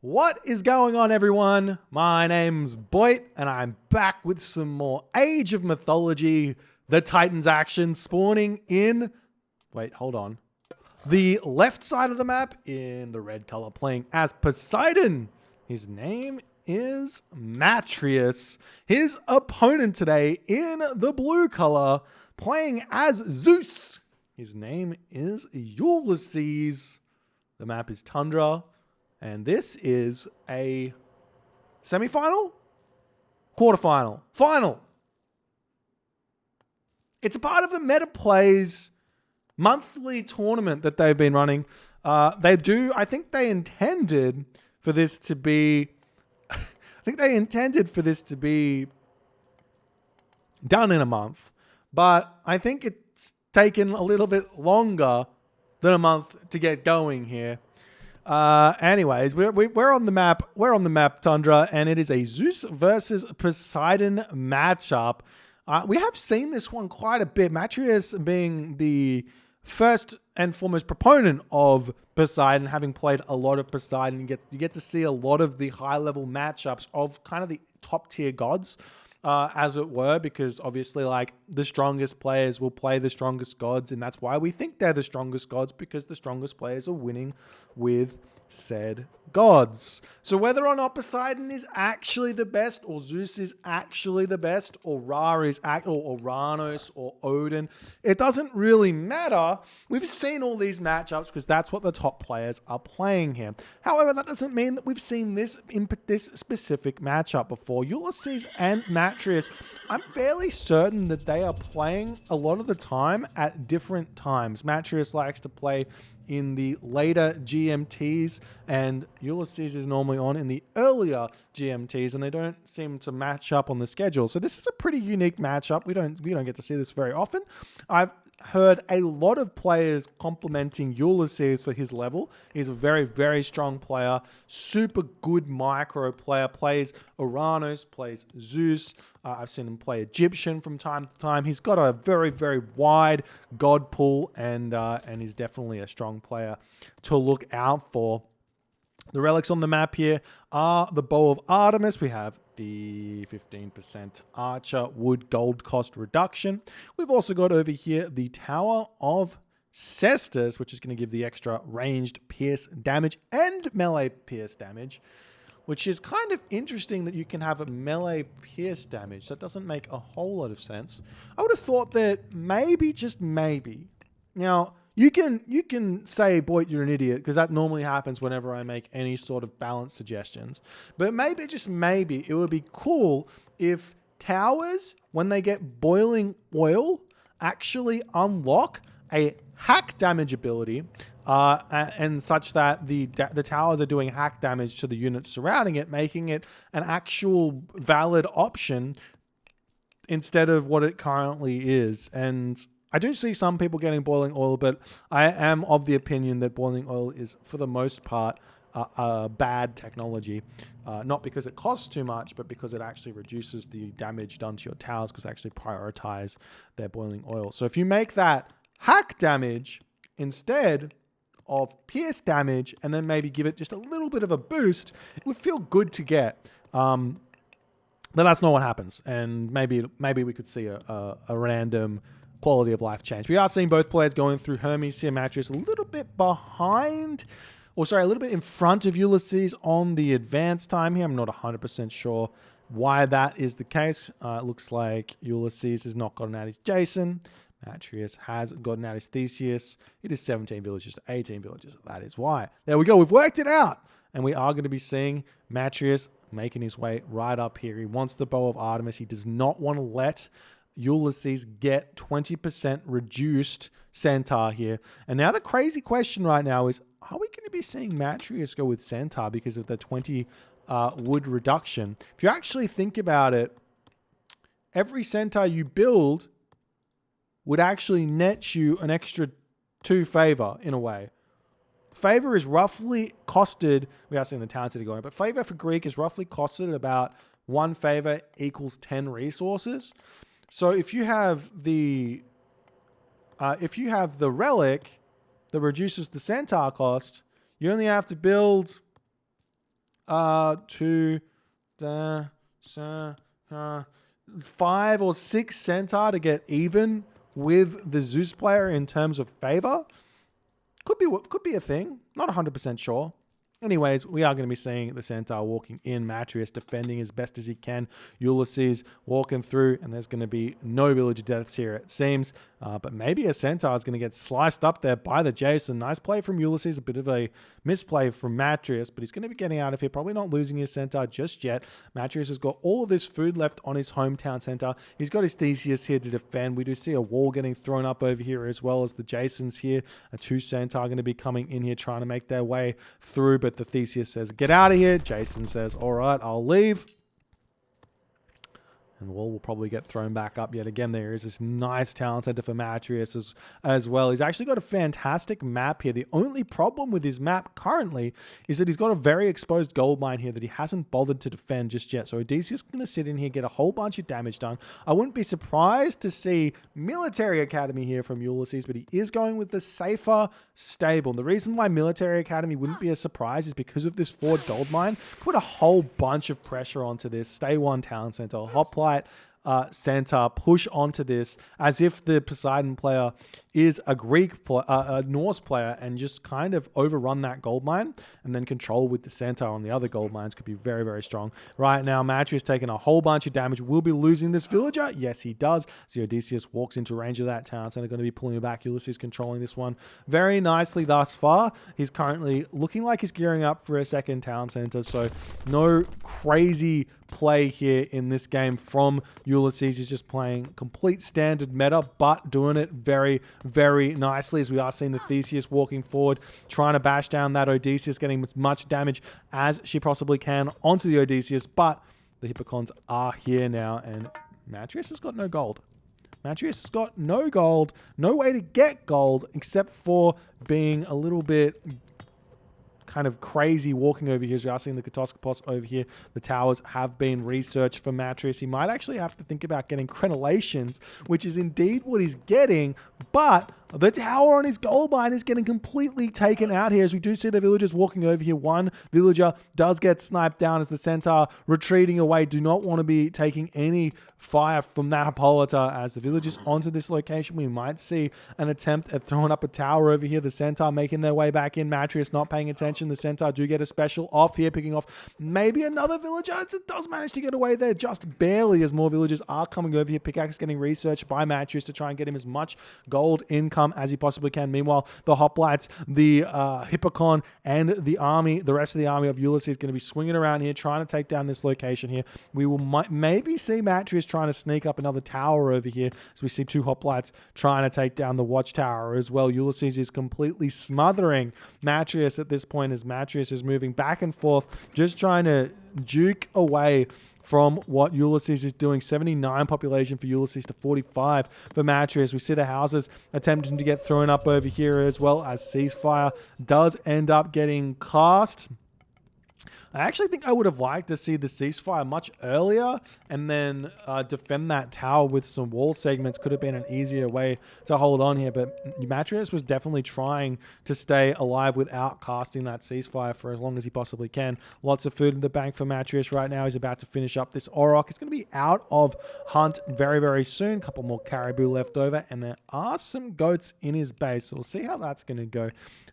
What is going on, everyone? My name's Boit, and I'm back with some more Age of Mythology, the Titans action spawning in... Wait, hold on. The left side of the map in the red color, playing as Poseidon. His name is Matreiuss. His opponent today in the blue color, playing as Zeus. His name is Ulysses. The map is Tundra. And this is a semi-final? Quarterfinal. Final. It's a part of the MetaPlays monthly tournament that they've been running. I think they intended for this to be... done in a month. But I think it's taken a little bit longer than a month to get going here. Anyways, we're on the map. We're on the map, Tundra, and it is a Zeus versus Poseidon matchup. We have seen this one quite a bit. Matreiuss being the first and foremost proponent of Poseidon, having played a lot of Poseidon, you get to see a lot of the high-level matchups of kind of the top-tier gods, as it were, because obviously, like, the strongest players will play the strongest gods, and that's why we think they're the strongest gods, because the strongest players are winning with said gods. So whether or not Poseidon is actually the best, or Zeus is actually the best, or Ra is or Uranus or Odin, it doesn't really matter. We've seen all these matchups because that's what the top players are playing here. However, that doesn't mean that we've seen this specific matchup before. Ulysses and Matreiuss, I'm fairly certain that they are playing a lot of the time at different times. Matreiuss likes to play in the later GMTs, and Ulysses is normally on in the earlier GMTs, and they don't seem to match up on the schedule. So this is a pretty unique matchup. We don't get to see this very often. I've heard a lot of players complimenting Ulysses for his level. He's a very, very strong player, super good micro player, plays Uranus, plays Zeus. I've seen him play Egyptian from time to time. He's got a very, very wide god pool, and he's definitely a strong player to look out for. The relics on the map here are the Bow of Artemis. We have the 15% Archer Wood Gold cost reduction. We've also got over here the Tower of Cestus, which is going to give the extra ranged pierce damage and melee pierce damage, which is kind of interesting that you can have a melee pierce damage. That doesn't make a whole lot of sense. I would have thought that maybe, just maybe. Now, you can say, Boit, you're an idiot, because that normally happens whenever I make any sort of balance suggestions. But maybe, just maybe, it would be cool if towers, when they get boiling oil, actually unlock a hack damage ability, and such that the towers are doing hack damage to the units surrounding it, making it an actual valid option instead of what it currently is. And I do see some people getting boiling oil, but I am of the opinion that boiling oil is, for the most part, a bad technology. Not because it costs too much, but because it actually reduces the damage done to your towers, because they actually prioritize their boiling oil. So if you make that hack damage instead of pierce damage, and then maybe give it just a little bit of a boost, it would feel good to get. But that's not what happens. And maybe we could see a random quality of life change. We are seeing both players going through Hermes here. Matreiuss a little bit behind, or sorry, a little bit in front of Ulysses on the advance time here. I'm not 100% sure why that is the case. It looks like Ulysses has not gotten out his Jason. Matreiuss has gotten out his Theseus. It is 17 villages to 18 villages. That is why. There we go. We've worked it out. And we are going to be seeing Matreiuss making his way right up here. He wants the Bow of Artemis. He does not want to let Ulysses get 20% reduced Centaur here. And now the crazy question right now is, are we going to be seeing Matreiuss go with Centaur because of the 20 wood reduction? If you actually think about it, every Centaur you build would actually net you an extra 2 favor in a way. Favor is roughly costed, we are seeing the town city going, but favor for Greek is roughly costed about 1 favor equals 10 resources. So if you have the relic that reduces the centaur cost, you only have to build to 5 or 6 centaur to get even with the Zeus player in terms of favor. Could be a thing. Not 100% sure. Anyways, we are going to be seeing the centaur walking in. Matreiuss defending as best as he can. Ulysses walking through, and there's going to be no villager deaths here, it seems. But maybe a centaur is going to get sliced up there by the Jason. Nice play from Ulysses. A bit of a misplay from Matreiuss, but he's going to be getting out of here. Probably not losing his centaur just yet. Matreiuss has got all of this food left on his hometown centaur. He's got his Theseus here to defend. We do see a wall getting thrown up over here, as well as the Jasons here. A 2 centaur going to be coming in here trying to make their way through, but the Theseus says, get out of here. Jason says, all right, I'll leave. And the wall will probably get thrown back up yet again. There is this nice talent center for Matreiuss as well. He's actually got a fantastic map here. The only problem with his map currently is that he's got a very exposed gold mine here that he hasn't bothered to defend just yet. So Odysseus is going to sit in here, get a whole bunch of damage done. I wouldn't be surprised to see Military Academy here from Ulysses, but he is going with the safer stable. And the reason why Military Academy wouldn't be a surprise is because of this forward gold mine. Put a whole bunch of pressure onto this. Stay 1 talent center, Hoplite center, push onto this as if the Poseidon player is a a Norse player, and just kind of overrun that gold mine, and then control with the centaur on the other gold mines could be very, very strong. Right now, Matreiuss taking a whole bunch of damage. Will be losing this villager. Yes, he does. So Odysseus walks into range of that town center, going to be pulling it back. Ulysses controlling this one very nicely thus far. He's currently looking like he's gearing up for a second town center, so no crazy play here in this game from Ulysses. He's just playing complete standard meta, but doing it very, very nicely, as we are seeing the Theseus walking forward, trying to bash down that Odysseus, getting as much damage as she possibly can onto the Odysseus, but the Hippocons are here now, and Matreiuss has got no gold. Matreiuss has got no gold, no way to get gold, except for being a little bit kind of crazy walking over here. As we are seeing the Katoskopos over here, the towers have been researched for Matreiuss. He might actually have to think about getting crenellations, which is indeed what he's getting, but the tower on his gold mine is getting completely taken out here, as we do see the villagers walking over here. One villager does get sniped down as the centaur retreating away. Do not want to be taking any fire from that Hippolyta as the villagers onto this location. We might see an attempt at throwing up a tower over here. The centaur making their way back in. Matreiuss not paying attention. The centaur do get a special off here, picking off maybe another villager. It does manage to get away there just barely, as more villagers are coming over here. Pickaxe getting researched by Matreiuss to try and get him as much gold income as he possibly can. Meanwhile, the hoplites, the Hippocon, and the army, the rest of the army of Ulysses, is going to be swinging around here, trying to take down this location here. We will maybe see Matreiuss trying to sneak up another tower over here, as we see 2 hoplites trying to take down the watchtower as well. Ulysses is completely smothering Matreiuss at this point, as Matreiuss is moving back and forth, just trying to juke away from what Ulysses is doing. 79 population for Ulysses to 45 for Matreiuss. We see the houses attempting to get thrown up over here, as well as ceasefire does end up getting cast. I actually think I would have liked to see the ceasefire much earlier, and then defend that tower with some wall segments. Could have been an easier way to hold on here, but Matreiuss was definitely trying to stay alive without casting that ceasefire for as long as he possibly can. Lots of food in the bank for Matreiuss right now. He's about to finish up this Auroch. It's going to be out of hunt very, very soon. A couple more caribou left over, and there are some goats in his base, so we'll see how that's going to go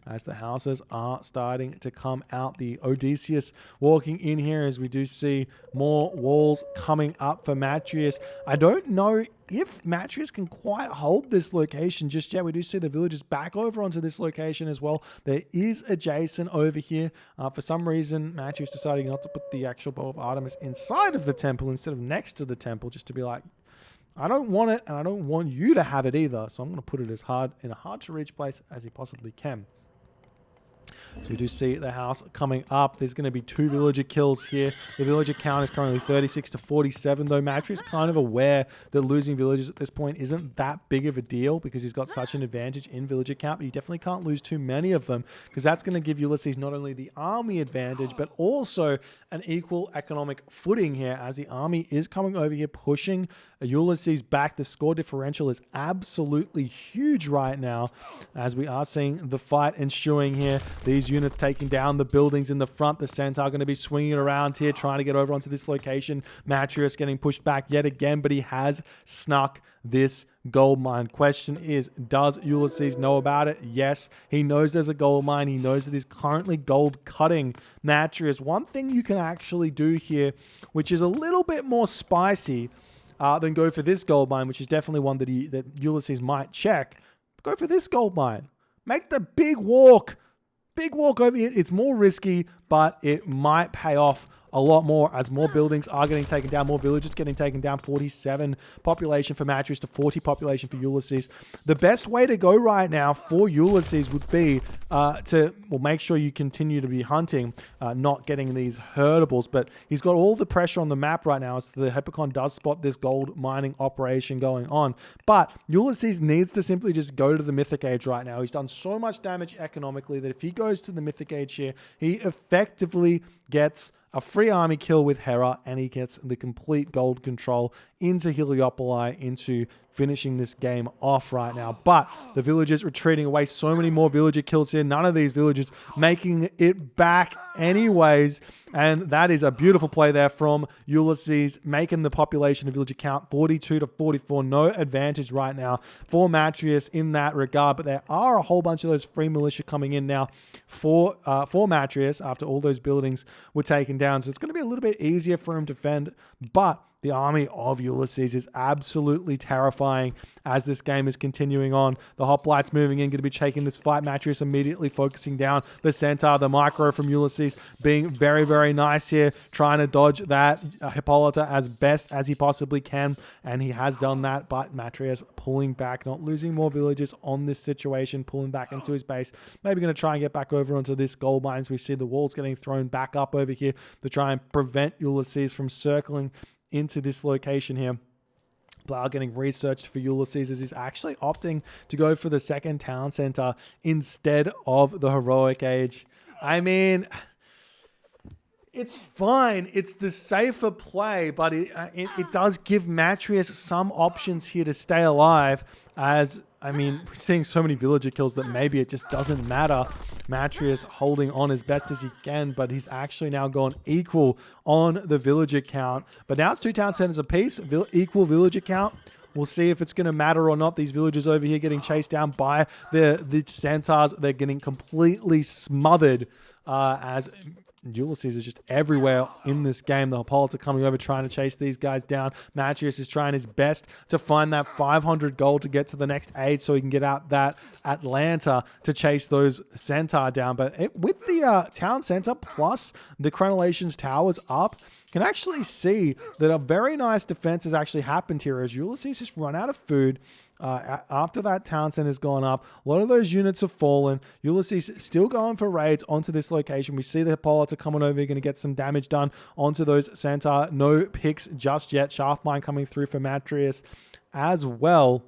as the houses are starting to come out. The Odysseus walking in here, as we do see more walls coming up for Matreiuss. I don't know if Matreiuss can quite hold this location just yet. We do see the villagers back over onto this location as well. There is a Jason over here. For some reason, Matreiuss deciding not to put the actual bow of Artemis inside of the temple instead of next to the temple, just to be like, I don't want it, and I don't want you to have it either. So I'm going to put it as in a hard to reach place as he possibly can. So you do see the house coming up. There's going to be 2 villager kills here. The villager count is currently 36 to 47, though Matreiuss is kind of aware that losing villagers at this point isn't that big of a deal, because he's got such an advantage in villager count, but you definitely can't lose too many of them, because that's going to give Ulysses not only the army advantage, but also an equal economic footing here, as the army is coming over here, pushing Ulysses back. The score differential is absolutely huge right now, as we are seeing the fight ensuing here. These these units taking down the buildings in the front. The Centaur going to be swinging around here, trying to get over onto this location. Matreiuss getting pushed back yet again, but he has snuck this gold mine. Question is, does Ulysses know about it? Yes, he knows there's a gold mine. He knows that he's currently gold cutting Matreiuss. One thing you can actually do here, which is a little bit more spicy than go for this gold mine, which is definitely one that Ulysses might check. Go for this gold mine. Make the big walk. Big walk over here. It's more risky, but it might pay off a lot more as more buildings are getting taken down, more villages getting taken down. 47 population for Matreiuss to 40 population for Ulysses. The best way to go right now for Ulysses would be to make sure you continue to be hunting, not getting these herdables, but he's got all the pressure on the map right now as the Hippocon does spot this gold mining operation going on. But Ulysses needs to simply just go to the Mythic Age right now. He's done so much damage economically that if he goes to the Mythic Age here, he effectively gets a free army kill with Hera, and he gets the complete gold control into Heliopoli, into finishing this game off right now. But the villagers retreating away. So many more villager kills here. None of these villagers making it back anyways. And that is a beautiful play there from Ulysses, making the population of villager count 42 to 44. No advantage right now for Matreiuss in that regard. But there are a whole bunch of those free militia coming in now for Matreiuss after all those buildings were taken down. So it's going to be a little bit easier for him to defend. But the army of Ulysses is absolutely terrifying as this game is continuing on. The hoplites moving in, going to be taking this fight. Matreiuss immediately focusing down the Centaur, the micro from Ulysses being very, very nice here, trying to dodge that Hippolyta as best as he possibly can, and he has done that. But Matreiuss pulling back, not losing more villages on this situation, pulling back into his base. Maybe going to try and get back over onto this gold mines. We see the walls getting thrown back up over here to try and prevent Ulysses from circling into this location here. Blau getting researched for Ulysses as he's actually opting to go for the second town center instead of the heroic age. I mean, it's fine. It's the safer play, but it does give Matreiuss some options here to stay alive, as, I mean, we're seeing so many villager kills that maybe it just doesn't matter. Matreiuss holding on as best as he can, but he's actually now gone equal on the villager count. But now it's 2 town centers apiece, equal villager count. We'll see if it's going to matter or not. These villagers over here getting chased down by the Centaurs. They're getting completely smothered as Ulysses is just everywhere in this game. The Hippolyta coming over, trying to chase these guys down. Matreiuss is trying his best to find that 500 gold to get to the next age so he can get out that Atlanta to chase those Centaur down. But with the town center plus the Crenellations towers up, can actually see that a very nice defense has actually happened here as Ulysses has run out of food. After that town center has gone up, a lot of those units have fallen. Ulysses still going for raids onto this location. We see the Hippolyta coming over, going to get some damage done onto those Centaur. No picks just yet. Shaft mine coming through for Matreiuss, as well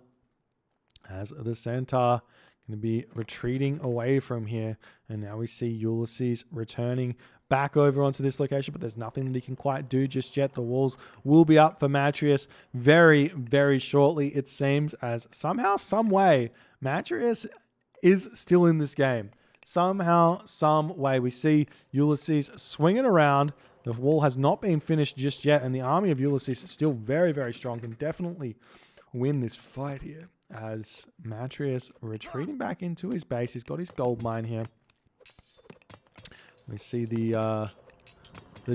as the Centaur going to be retreating away from here. And now we see Ulysses returning back over onto this location, but there's nothing that he can quite do just yet. The walls will be up for Matreiuss very, very shortly, it seems, as somehow, some way, Matreiuss is still in this game. Somehow, some way. We see Ulysses swinging around. The wall has not been finished just yet, and the army of Ulysses is still very, very strong. Can definitely win this fight here as Matreiuss retreating back into his base. He's got his gold mine here. We see the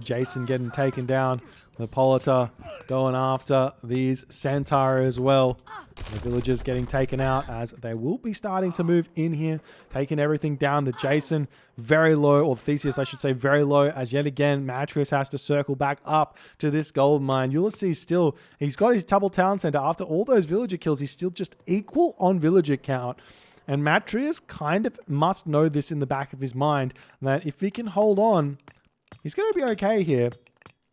Jason getting taken down. The Hippolyta going after these Centaur as well. The villagers getting taken out as they will be starting to move in here, taking everything down. The Jason very low, or Theseus I should say very low, as yet again Matreiuss has to circle back up to this gold mine. Ulysses still, he's got his double town center. After all those villager kills, he's still just equal on villager count. And Matreiuss kind of must know this in the back of his mind, that if he can hold on, he's going to be okay here.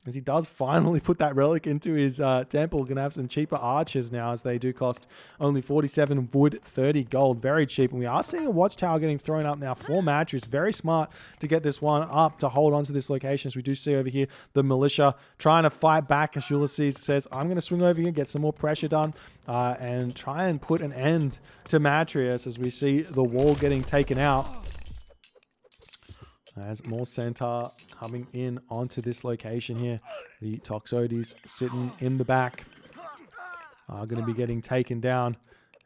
As he does finally put that relic into his temple. Going to have some cheaper archers now, as they do cost only 47 wood, 30 gold. Very cheap. And we are seeing a watchtower getting thrown up now for Matreiuss. Very smart to get this one up to hold on to this location. As we do see over here, the militia trying to fight back as Ulysses says, I'm going to swing over here, get some more pressure done, and try and put an end to Matreiuss as we see the wall getting taken out. As more Centaur coming in onto this location here. The Toxotes sitting in the back are going to be getting taken down.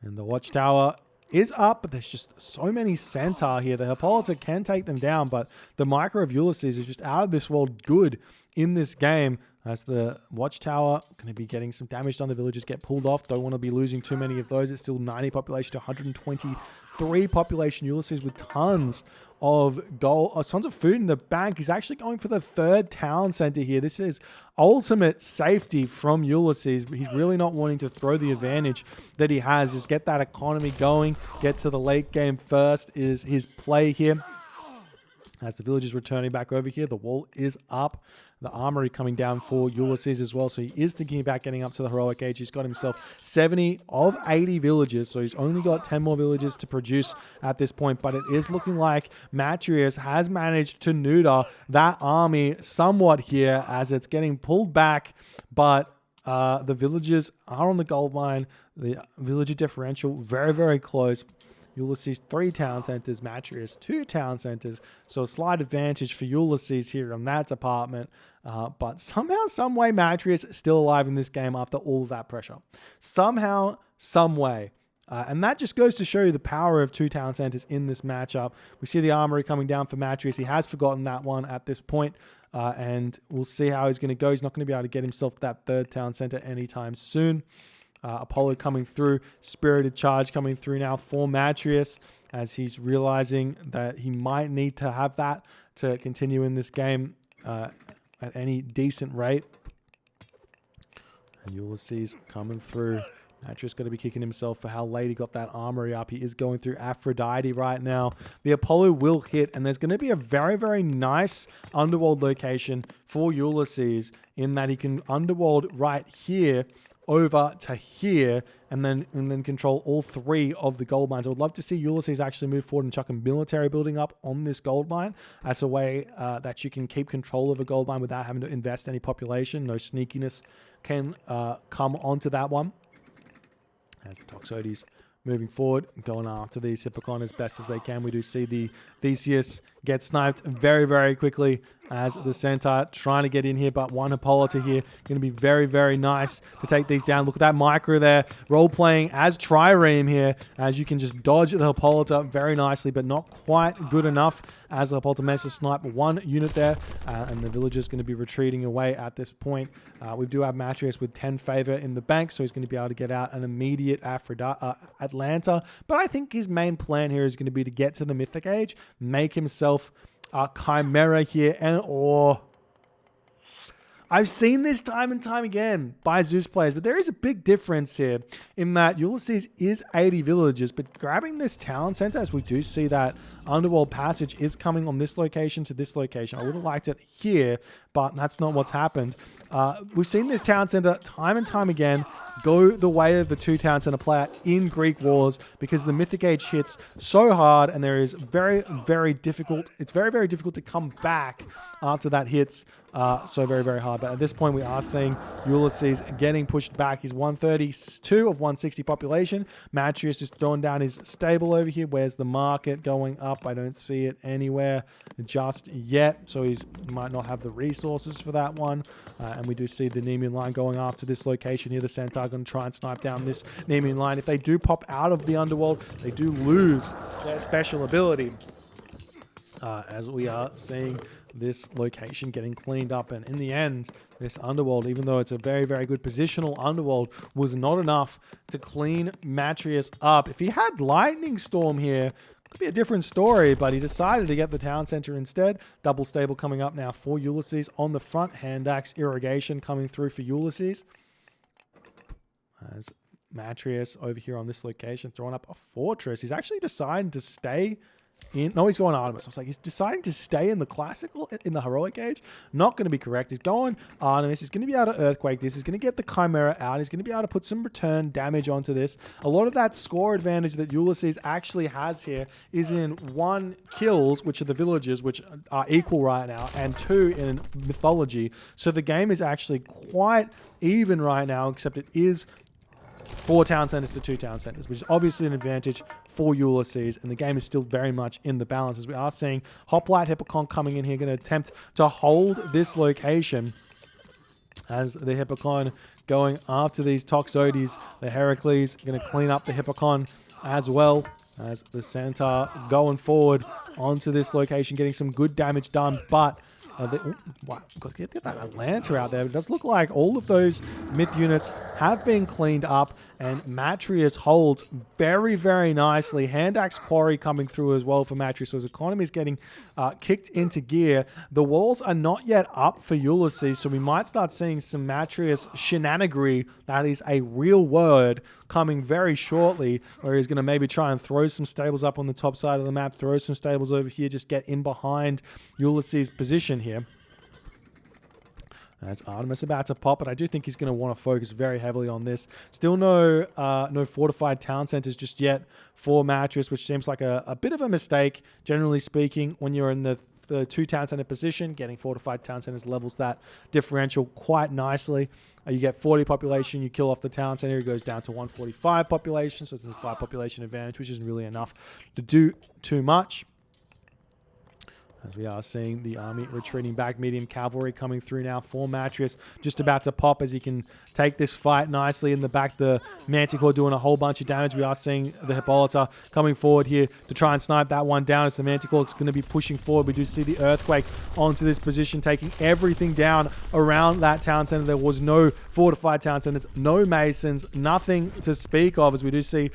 And the Watchtower is up, but there's just so many Centaur here. The Hippolyta can take them down, but the Micro of Ulysses is just out of this world good in this game. As the Watchtower going to be getting some damage done. The villagers get pulled off. Don't want to be losing too many of those. It's still 90 population to 123 population. Ulysses with tons of gold, tons of food in the bank. He's actually going for the third town center here. This is ultimate safety from Ulysses. He's really not wanting to throw the advantage that he has. Just get that economy going. Get to the late game first is his play here. As the villagers returning back over here, the wall is up. The armory coming down for Ulysses as well. So he is thinking about getting up to the heroic age. He's got himself 70 of 80 villagers. So he's only got 10 more villagers to produce at this point. But it is looking like Matreiuss has managed to neuter that army somewhat here as it's getting pulled back. But the villagers are on the gold mine. The villager differential very, very close. Ulysses 3 town centers, Matreiuss 2 town centers. So a slight advantage for Ulysses here on that department. But somehow, some way, Matreiuss is still alive in this game after all of that pressure. Somehow, some way. And that just goes to show you the power of 2 town centers in this matchup. We see the armory coming down for Matreiuss. He has forgotten that one at this point. And we'll see how he's going to go. He's not going to be able to get himself that 3rd town center anytime soon. Apollo coming through, Spirited Charge coming through now for Matreiuss as he's realizing that he might need to have that to continue in this game at any decent rate. And Ulysses coming through. Matreiuss got to be kicking himself for how late he got that armory up. He is going through Aphrodite right now. The Apollo will hit, and there's going to be a very, very nice underworld location for Ulysses in that he can underworld right here over to here and then control all 3 of the gold mines. I would love to see Ulysses actually move forward and chuck a military building up on this gold mine as a way that you can keep control of a gold mine without having to invest any population. No sneakiness can come onto that one. As the Toxotes moving forward, going after these Hippocon as best as they can. We do see the Theseus get sniped very, very quickly as the Centaur trying to get in here, but one Hippolyta here going to be very, very nice to take these down. Look at that micro there, role-playing as Trireme here, as you can just dodge the Hippolyta very nicely, but not quite good enough as the Hippolyta managed to snipe one unit there, and the villager's going to be retreating away at this point. We do have Matreiuss with 10 favor in the bank, so he's going to be able to get out an immediate Atlanta, but I think his main plan here is going to be to get to the Mythic Age, make himself a Chimera here, and I've seen this time and time again by Zeus players, but there is a big difference here in that Ulysses is 80 villagers, but grabbing this town center, as we do see that underworld passage is coming on this location to this location. I would have liked it here, but that's not what's happened. We've seen this town center time and time again go the way of the 2 town center player in Greek Wars because the Mythic Age hits so hard and there is very, very difficult. It's very, very difficult to come back after that hits so very, very hard. But at this point, we are seeing Ulysses getting pushed back. He's 132 of 160 population. Matreiuss is throwing down his stable over here. Where's the market going up? I don't see it anywhere just yet. So he might not have the resources for that one. And we do see the Nemean line going after this location here. The Centaur going to try and snipe down this Nemean line. If they do pop out of the underworld, they do lose their special ability. As we are seeing this location getting cleaned up, and in the end, this underworld, even though it's a very, very good positional underworld, was not enough to clean Matreiuss up. If he had Lightning Storm here, could be a different story, but he decided to get the town center instead. Double stable coming up now for Ulysses on the front. Hand axe irrigation coming through for Ulysses. As Matreiuss over here on this location throwing up a fortress. He's actually deciding to stay in. No, he's going Artemis. I was like, he's deciding to stay in the classical, in the heroic age. Not going to be correct. He's going Artemis. He's going to be able to earthquake this. He's going to get the Chimera out. He's going to be able to put some return damage onto this. A lot of that score advantage that Ulysses actually has here is in 1 kills, which are the villagers, which are equal right now, and 2 in mythology. So the game is actually quite even right now, except it is 4 town centers to 2 town centers, which is obviously an advantage for Ulysses, and the game is still very much in the balance, as we are seeing Hoplite Hippocon coming in here, going to attempt to hold this location as the Hippocon going after these Toxotes. The Heracles going to clean up the Hippocon as well as the Centaur going forward onto this location, getting some good damage done, but wow, get that Atlanta out there. It does look like all of those myth units have been cleaned up, and Matreiuss holds very, very nicely. Hand Axe Quarry coming through as well for Matreiuss, so his economy is getting kicked into gear. The walls are not yet up for Ulysses, so we might start seeing some Matreiuss shenanigery, that is a real word, coming very shortly, where he's going to maybe try and throw some stables up on the top side of the map, throw some stables over here, just get in behind Ulysses' position here. As Artemis about to pop, but I do think he's going to want to focus very heavily on this. Still no fortified town centers just yet for Matreiuss, which seems like a bit of a mistake, generally speaking, when you're in the 2 town center position. Getting fortified town centers levels that differential quite nicely. You get 40 population, you kill off the town center, it goes down to 145 population, so it's a 5 population advantage, which isn't really enough to do too much. As we are seeing the army retreating back, medium cavalry coming through now for Matreiuss. Just about to pop as he can take this fight nicely in the back. The Manticore doing a whole bunch of damage. We are seeing the Hippolyta coming forward here to try and snipe that one down as the Manticore is going to be pushing forward. We do see the Earthquake onto this position, taking everything down around that town center. There was no fortified town centers, no masons, nothing to speak of, as we do see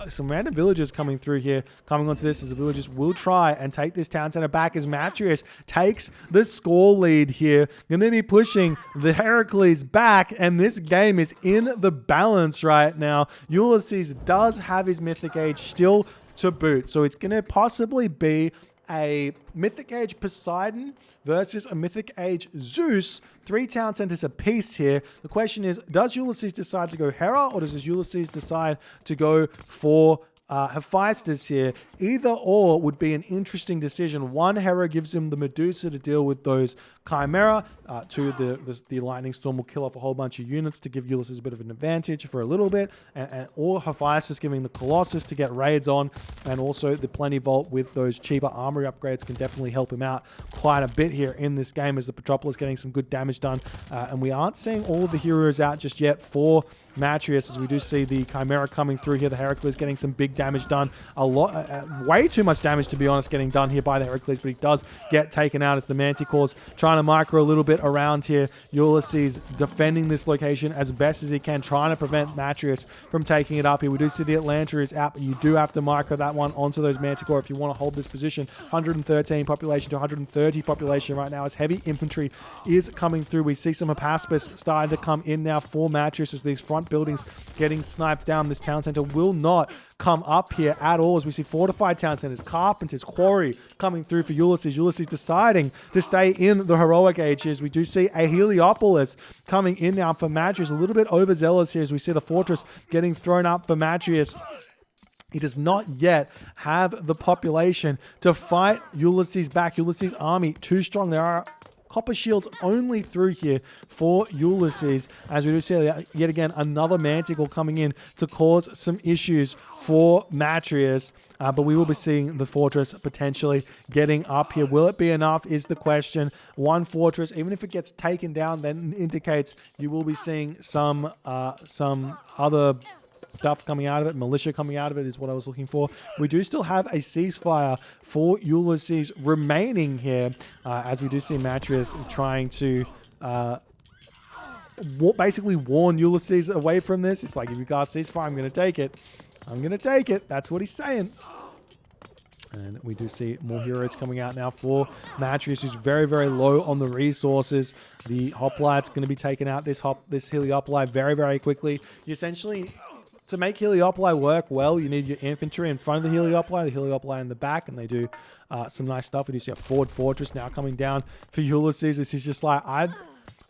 some random villagers coming through here, coming onto this, as the villagers will try and take this town center back as Matreiuss takes the score lead here. Going to be pushing the Heracles back, and this game is in the balance right now. Ulysses does have his Mythic Age still to boot, so it's going to possibly be a Mythic Age Poseidon versus a Mythic Age Zeus. 3 town centers apiece here. The question is, does Ulysses decide to go Hera, or does Ulysses decide to go for Hephaestus here? Either or would be an interesting decision. 1, Hera gives him the Medusa to deal with those Chimera. 2, the Lightning Storm will kill off a whole bunch of units to give Ulysses a bit of an advantage for a little bit. Or Hephaestus giving the Colossus to get raids on. And also the Plenty Vault with those cheaper armory upgrades can definitely help him out quite a bit here in this game, as the Petropolis getting some good damage done. And we aren't seeing all of the heroes out just yet for Matreiuss, as we do see the Chimera coming through here. The Heracles getting some big damage done. A lot, way too much damage, to be honest, getting done here by the Heracles, but he does get taken out as the Manticore's trying to micro a little bit around here. Ulysses defending this location as best as he can, trying to prevent Matreiuss from taking it up here. We do see the Atlanta is out, but you do have to micro that one onto those Manticore if you want to hold this position. 113 population to 130 population right now as heavy infantry is coming through. We see some Hephaestus starting to come in now for Matreiuss as these front buildings getting sniped down. This town center will not come up here at all, as we see fortified town centers, carpenters, quarry coming through for Ulysses. Ulysses deciding to stay in the heroic age as we do see a Heliopolis coming in now for Matreiuss. A little bit overzealous here as we see the fortress getting thrown up for Matreiuss. He does not yet have the population to fight Ulysses back. Ulysses' army too strong. There are copper shields only through here for Ulysses, as we do see yet again another Manticore coming in to cause some issues for Matreiuss. But we will be seeing the fortress potentially getting up here. Will it be enough is the question. 1 fortress, even if it gets taken down, then indicates you will be seeing some other stuff coming out of it. Militia coming out of it is what I was looking for. We do still have a ceasefire for Ulysses remaining here, as we do see Matreiuss trying to basically warn Ulysses away from this. It's like, if you guys ceasefire, I'm going to take it. I'm going to take it. That's what he's saying. And we do see more heroes coming out now for Matreiuss, who's very, very low on the resources. The Hoplite's going to be taking out this Heliopoli very, very quickly. You essentially, to make Heliopoli work well, you need your infantry in front of the Heliopoli in the back, and they do some nice stuff. We do see a forward fortress now coming down for Ulysses. This is just like, I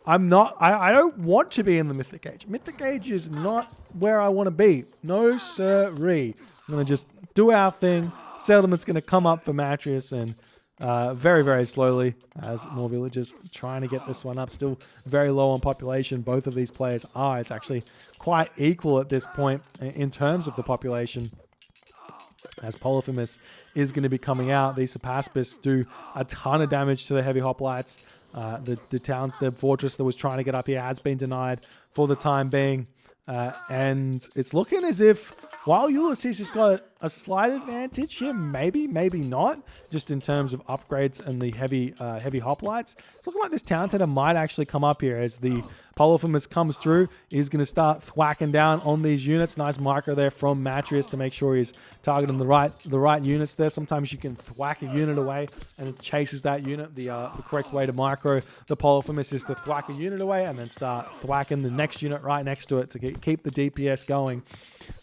don't want to be in the Mythic Age. Mythic Age is not where I want to be. No sirree. I'm going to just do our thing. Settlement's going to come up for Matreiuss, and very, very slowly as more villagers trying to get this one up. Still very low on population. Both of these players are. It's actually quite equal at this point in terms of the population. As Polyphemus is going to be coming out, these Sepaspis do a ton of damage to the heavy hoplites. The fortress that was trying to get up here has been denied for the time being. And it's looking as if while Ulysses has got a slight advantage here, maybe not, just in terms of upgrades and the heavy hoplites, it's looking like this town center might actually come up here as the Polyphemus comes through. He's going to start thwacking down on these units. Nice marker there from Matreiuss to make sure he's targeting the right units there. Sometimes you can thwack a unit away and it chases that unit. The correct way to micro the Polyphemus is to thwack a unit away and then start thwacking the next unit right next to it to keep the DPS going.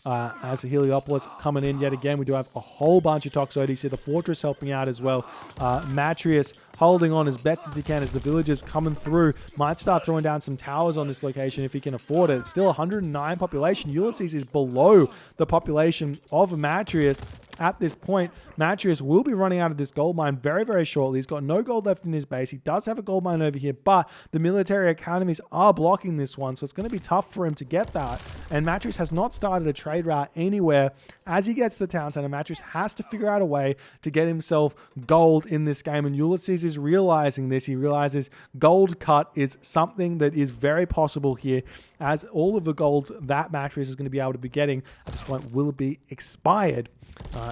As the Heliopolis coming in yet again, we do have a whole bunch of Toxotes here. The fortress helping out as well. Matreiuss holding on as best as he can as the villagers coming through. Might start throwing down some towers on this location if he can afford it. It's still 109 population. Ulysses is below the population of Matreiuss. At this point, Matreiuss will be running out of this gold mine very, very shortly. He's got no gold left in his base. He does have a gold mine over here, but the military academies are blocking this one, so it's going to be tough for him to get that. And Matreiuss has not started a trade route anywhere. As he gets to the town center, Matreiuss has to figure out a way to get himself gold in this game, and Ulysses is realizing this. He realizes gold cut is something that is very possible here, as all of the gold that Matreiuss is going to be able to be getting at this point will be expired.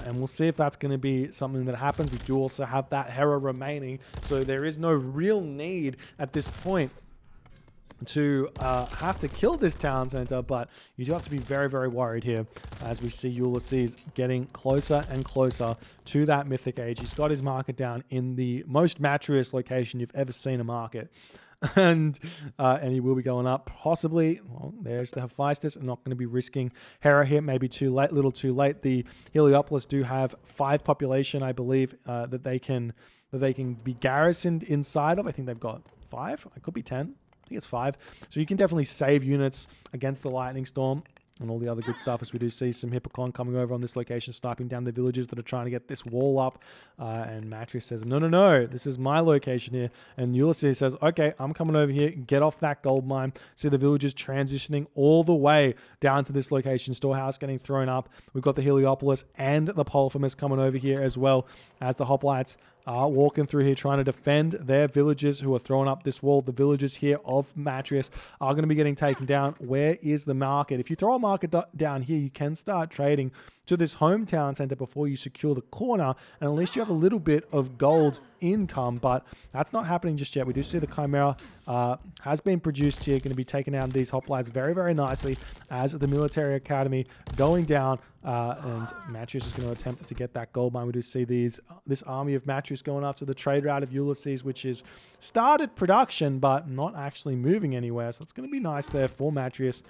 And we'll see if that's going to be something that happens. We do also have that Hera remaining, so there is no real need at this point to have to kill this town center, but you do have to be very, very worried here as we see Ulysses getting closer and closer to that Mythic Age. He's got his market down in the most Matreiuss location you've ever seen a market. And he will be going up possibly. Well, there's the Hephaestus. I'm not going to be risking Hera here. Maybe too late, little too late. The Heliopolis do have 5 population, I believe, that they can be garrisoned inside of. I think they've got 5. It could be 10. I think it's 5. So you can definitely save units against the lightning storm and all the other good stuff, as we do see some Hippocon coming over on this location, sniping down the villagers that are trying to get this wall up. And Matreiuss says, no, this is my location here. And Ulysses says, okay, I'm coming over here, get off that gold mine. See the villagers transitioning all the way down to this location, storehouse getting thrown up. We've got the Heliopolis and the Polyphemus coming over here as well, as the hoplites are walking through here trying to defend their villagers who are throwing up this wall. The villagers here of Matreiuss are going to be getting taken down. Where is the market? If you throw a market down here, you can start trading to this hometown center before you secure the corner, and at least you have a little bit of gold income, but that's not happening just yet. We do see the Chimera has been produced here, going to be taking down these hoplites very, very nicely as the military academy going down, and Matreiuss is going to attempt to get that gold mine. We do see this army of Matreiuss going after the trade route of Ulysses, which is started production but not actually moving anywhere, so it's going to be nice there for Matreiuss.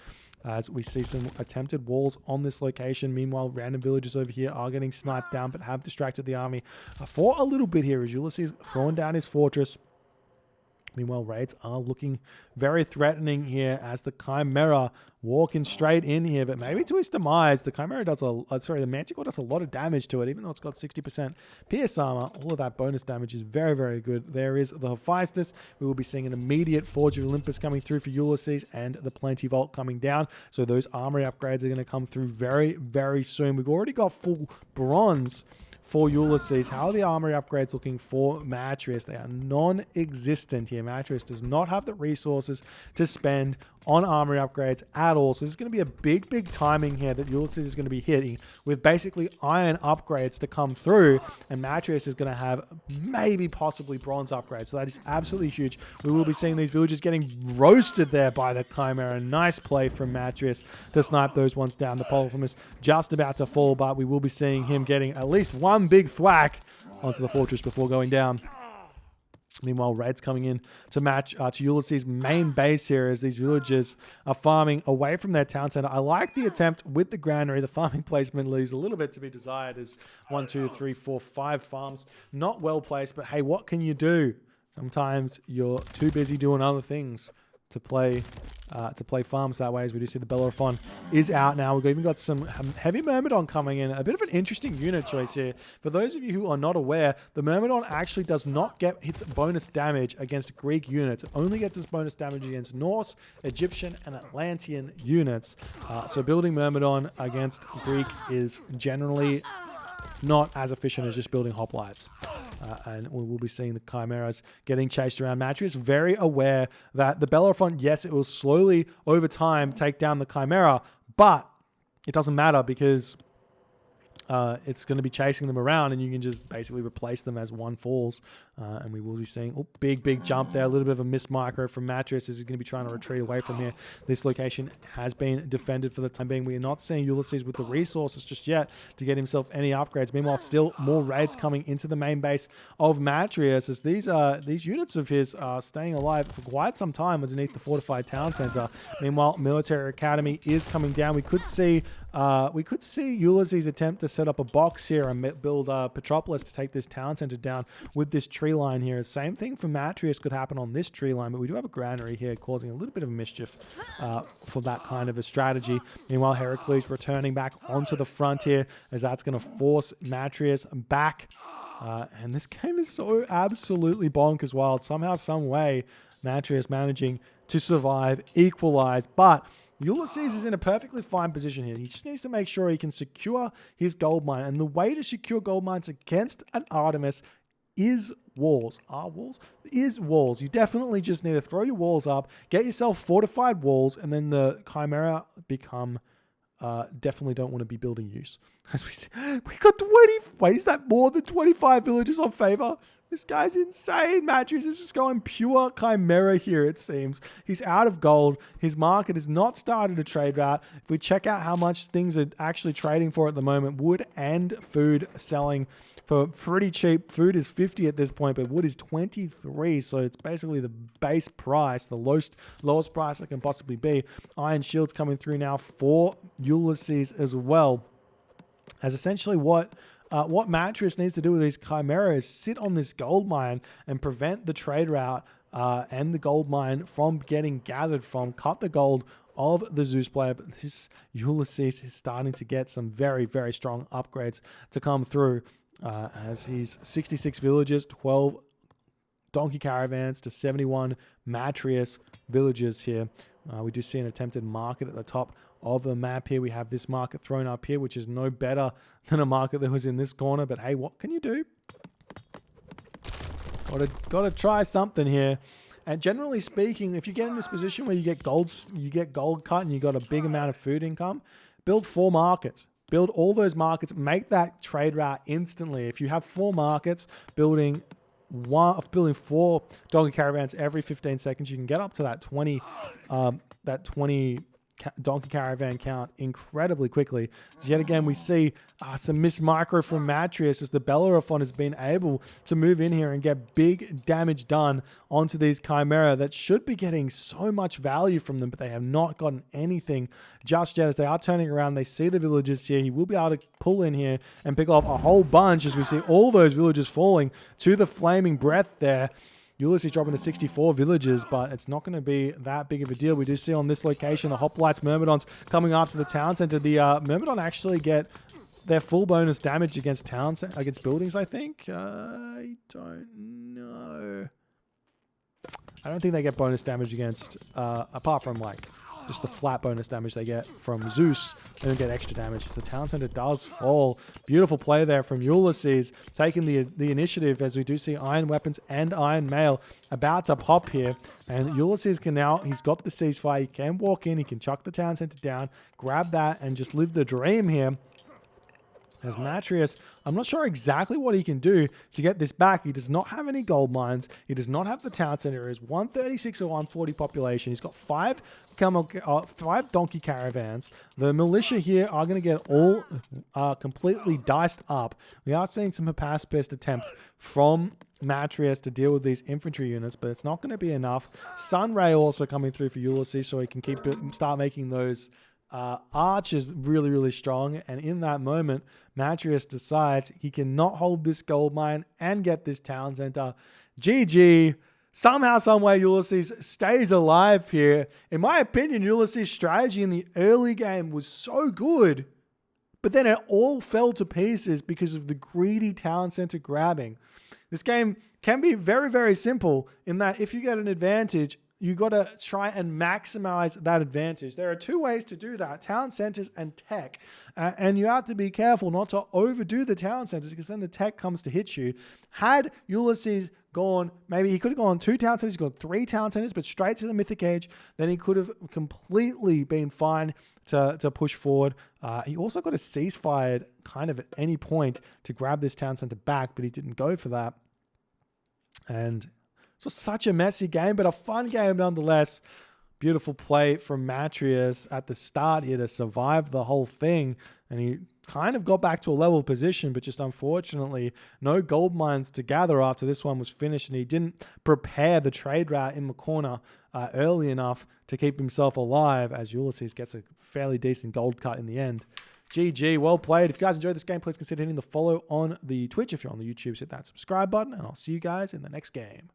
As we see some attempted walls on this location. Meanwhile, random villagers over here are getting sniped down, but have distracted the army for a little bit here as Ulysses throwing down his fortress. Meanwhile, raids are looking very threatening here as the Chimera walking straight in here, but maybe to his demise. The Chimera does the Manticore does a lot of damage to it, even though it's got 60% pierce armor. All of that bonus damage is very, very good. There is the Hephaestus. We will be seeing an immediate Forge of Olympus coming through for Ulysses and the Plenty Vault coming down. So those armory upgrades are going to come through very, very soon. We've already got full bronze for Ulysses. How are the armory upgrades looking for Matreiuss? They are non-existent here. Matreiuss does not have the resources to spend on armory upgrades at all. So this is going to be a big, big timing here that Ulysses is going to be hitting with basically iron upgrades to come through, and Matreiuss is going to have maybe possibly bronze upgrades. So that is absolutely huge. We will be seeing these villagers getting roasted there by the Chimera. Nice play from Matreiuss to snipe those ones down. The Polyphemus just about to fall, but we will be seeing him getting at least one big thwack onto the fortress before going down. Meanwhile, raids coming in to Ulysses' main base here as these villagers are farming away from their town center. I like the attempt with the granary. The farming placement leaves a little bit to be desired as 1, 2, 3, 4, 5 farms. Not well placed, but hey, what can you do? Sometimes you're too busy doing other things to play farms that way. As we do see the Bellerophon is out now. We've even got some heavy Myrmidon coming in. A bit of an interesting unit choice here. For those of you who are not aware, the Myrmidon actually does not get its bonus damage against Greek units. It only gets its bonus damage against Norse, Egyptian, and Atlantean units. So building Myrmidon against Greek is generally not as efficient as just building hoplites. And we will be seeing the Chimeras getting chased around. Matreiuss very aware that the Bellerophon, yes, it will slowly over time take down the Chimera, but it doesn't matter because it's going to be chasing them around, and you can just basically replace them as one falls. And we will be seeing big jump there. A little bit of a missed micro from Matreiuss as he's going to be trying to retreat away from here. This location has been defended for the time being. We are not seeing Ulysses with the resources just yet to get himself any upgrades. Meanwhile, still more raids coming into the main base of Matreiuss as these units of his are staying alive for quite some time underneath the fortified town center. Meanwhile, Military Academy is coming down. We could see Ulysses attempt to set up a box here and build Petropolis to take this town center down with this tree line here. Same thing for Matreiuss could happen on this tree line, but we do have a granary here causing a little bit of mischief for that kind of a strategy. Meanwhile, Heracles returning back onto the front here as that's going to force Matreiuss back. And this game is so absolutely bonkers wild. Somehow, some way, Matreiuss managing to survive, equalize, but Ulysses is in a perfectly fine position here. He just needs to make sure he can secure his gold mine. And the way to secure gold mines against an Artemis is walls. Is walls. You definitely just need to throw your walls up, get yourself fortified walls, and then the Chimera become definitely don't want to be building use. As we see, we got 20. Wait, is that more than 25 villages on favor? This guy's insane. Matreiuss is just going pure Chimera here, it seems. He's out of gold. His market has not started a trade route. If we check out how much things are actually trading for at the moment, wood and food selling for pretty cheap. Food is 50 at this point, but wood is 23. So it's basically the base price, the lowest price it can possibly be. Iron shields coming through now for Ulysses as well. As essentially what Matreiuss needs to do with these Chimera is sit on this gold mine and prevent the trade route and the gold mine from getting gathered from, cut the gold of the Zeus player. But this Ulysses is starting to get some very, very strong upgrades to come through as he's 66 villages, 12 donkey caravans to 71 Matreiuss villages here. We do see an attempted market at the top of the map here. We have this market thrown up here, which is no better than a market that was in this corner. But hey, what can you do? Gotta try something here. And generally speaking, if you get in this position where you get gold cut and you got a big amount of food income, build 4 markets. Build all those markets. Make that trade route instantly. If you have 4 markets, building 4 donkey caravans every 15 seconds, you can get up to that 20 donkey caravan count incredibly quickly. So yet again, we see some missed micro from Matreiuss as the Bellerophon has been able to move in here and get big damage done onto these Chimera that should be getting so much value from them, but they have not gotten anything just yet. As they are turning around, they see the villages here. He will be able to pull in here and pick off a whole bunch as we see all those villages falling to the flaming breath there. Ulysses dropping to 64 villages, but it's not going to be that big of a deal. We do see on this location the Hoplites Myrmidons coming after the town center. The Myrmidon actually get their full bonus damage against buildings, I think. I don't know. I don't think they get bonus damage against, apart from like just the flat bonus damage they get from Zeus. They don't get extra damage. The town center does fall. Beautiful play there from Ulysses, taking the initiative as we do see Iron Weapons and Iron Mail about to pop here. And Ulysses can now, he's got the ceasefire. He can walk in, he can chuck the town center down, grab that, and just live the dream here. As Matreiuss, I'm not sure exactly what he can do to get this back. He does not have any gold mines. He does not have the town center. He has 136 or 140 population. He's got 5 donkey caravans. The militia here are going to get all completely diced up. We are seeing some pacifist attempts from Matreiuss to deal with these infantry units, but it's not going to be enough. Sunray also coming through for Ulysses so he can start making those Arch is really, really strong, and in that moment, Matreiuss decides he cannot hold this gold mine and get this town center. GG. Somehow, someway, Ulysses stays alive here. In my opinion, Ulysses' strategy in the early game was so good, but then it all fell to pieces because of the greedy town center grabbing. This game can be very, very simple in that if you get an advantage, you got to try and maximize that advantage. There are two ways to do that, town centers and tech. And you have to be careful not to overdo the town centers because then the tech comes to hit you. Had Ulysses gone, maybe he could have gone 2 town centers, he's gone 3 town centers, but straight to the Mythic Age, then he could have completely been fine to push forward. He also got a ceasefire kind of at any point to grab this town center back, but he didn't go for that. And so such a messy game, but a fun game nonetheless. Beautiful play from Matreiuss at the start here to survive the whole thing. And he kind of got back to a level position, but just unfortunately, no gold mines to gather after this one was finished. And he didn't prepare the trade route in the corner early enough to keep himself alive, as Ulysses gets a fairly decent gold cut in the end. GG, well played. If you guys enjoyed this game, please consider hitting the follow on the Twitch. If you're on the YouTube, hit that subscribe button, and I'll see you guys in the next game.